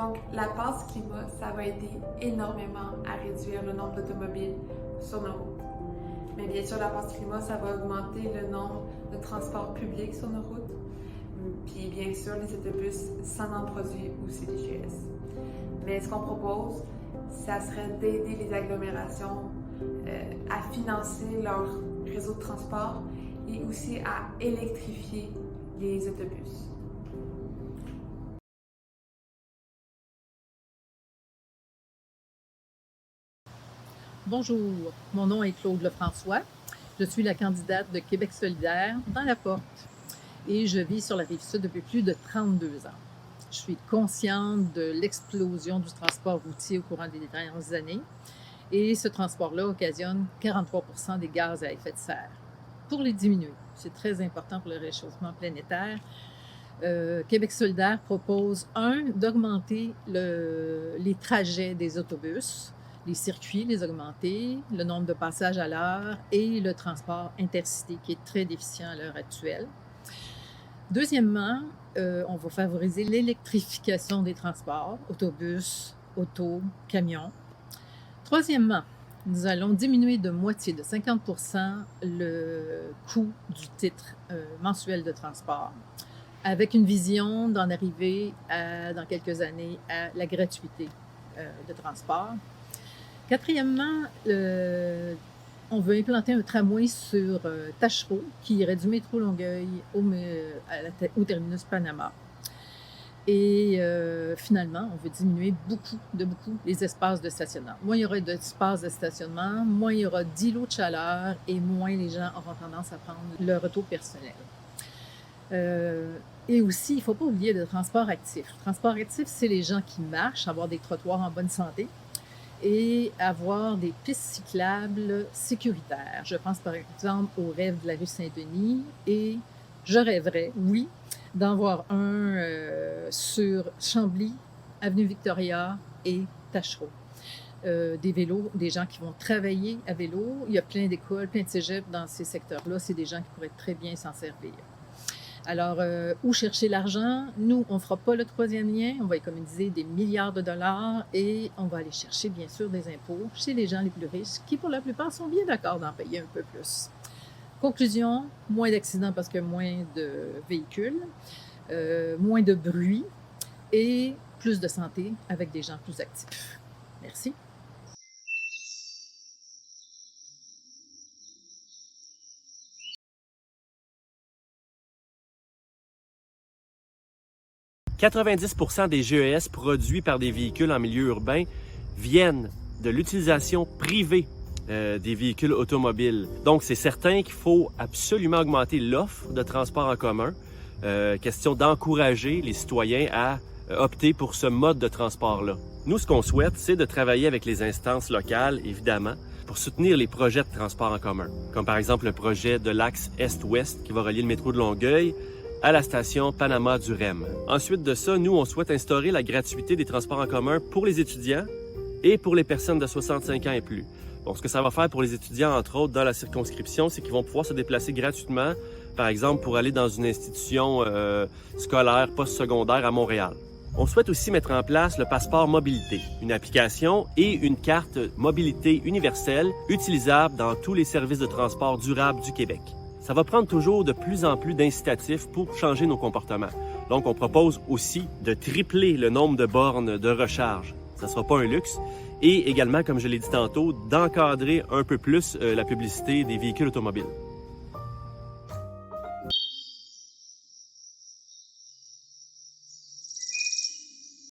Donc, la passe climat, ça va aider énormément à réduire le nombre d'automobiles sur nos routes. Mais bien sûr, la passe climat, ça va augmenter le nombre de transports publics sur nos routes. Puis bien sûr, les autobus sans nom-produit ou CDGS. Mais ce qu'on propose, ça serait d'aider les agglomérations à financer leur réseau de transport et aussi à électrifier les autobus. Bonjour, mon nom est Claude Lefrançois. Je suis la candidate de Québec solidaire dans la porte et je vis sur la Rive-Sud depuis plus de 32 ans. Je suis consciente de l'explosion du transport routier au courant des dernières années et ce transport-là occasionne 43% des gaz à effet de serre. Pour les diminuer, c'est très important pour le réchauffement planétaire. Québec solidaire propose, d'augmenter les trajets des autobus, les circuits, les augmenter, le nombre de passages à l'heure et le transport intercité qui est très déficient à l'heure actuelle. Deuxièmement, on va favoriser l'électrification des transports, autobus, autos, camions. Troisièmement, nous allons diminuer de moitié, de 50%, le coût du titre mensuel de transport, avec une vision d'en arriver, dans quelques années, à la gratuité de transport. Quatrièmement, on veut implanter un tramway sur Tachereau qui irait du métro Longueuil au terminus Panama. Et finalement, on veut diminuer beaucoup les espaces de stationnement. Moins il y aura d'espaces de stationnement, moins il y aura d'îlots de chaleur et moins les gens auront tendance à prendre leur auto personnel. Et aussi, il ne faut pas oublier le transport actif. Le transport actif, c'est les gens qui marchent, avoir des trottoirs en bonne santé et avoir des pistes cyclables sécuritaires. Je pense par exemple au rêve de la rue Saint-Denis et je rêverais, oui, d'en voir un sur Chambly, avenue Victoria et Tachereau. Des vélos, des gens qui vont travailler à vélo. Il y a plein d'écoles, plein de cégeps dans ces secteurs-là. C'est des gens qui pourraient très bien s'en servir. Alors, où chercher l'argent? Nous, on ne fera pas le troisième lien. On va économiser des milliards de dollars et on va aller chercher, bien sûr, des impôts chez les gens les plus riches qui, pour la plupart, sont bien d'accord d'en payer un peu plus. Conclusion, moins d'accidents parce que moins de véhicules, moins de bruit et plus de santé avec des gens plus actifs. Merci. « 90% des GES produits par des véhicules en milieu urbain viennent de l'utilisation privée des véhicules automobiles. Donc, c'est certain qu'il faut absolument augmenter l'offre de transport en commun. Question d'encourager les citoyens à opter pour ce mode de transport-là. Nous, ce qu'on souhaite, c'est de travailler avec les instances locales, évidemment, pour soutenir les projets de transport en commun, comme par exemple le projet de l'axe Est-Ouest qui va relier le métro de Longueuil à la station Panama du REM. Ensuite de ça, nous, on souhaite instaurer la gratuité des transports en commun pour les étudiants et pour les personnes de 65 ans et plus. Bon, ce que ça va faire pour les étudiants, entre autres, dans la circonscription, c'est qu'ils vont pouvoir se déplacer gratuitement, par exemple, pour aller dans une institution scolaire postsecondaire à Montréal. On souhaite aussi mettre en place le passeport mobilité, une application et une carte mobilité universelle utilisable dans tous les services de transport durable du Québec. Ça va prendre toujours de plus en plus d'incitatifs pour changer nos comportements. Donc, on propose aussi de tripler le nombre de bornes de recharge. Ça ne sera pas un luxe. Et également, comme je l'ai dit tantôt, d'encadrer un peu plus la publicité des véhicules automobiles.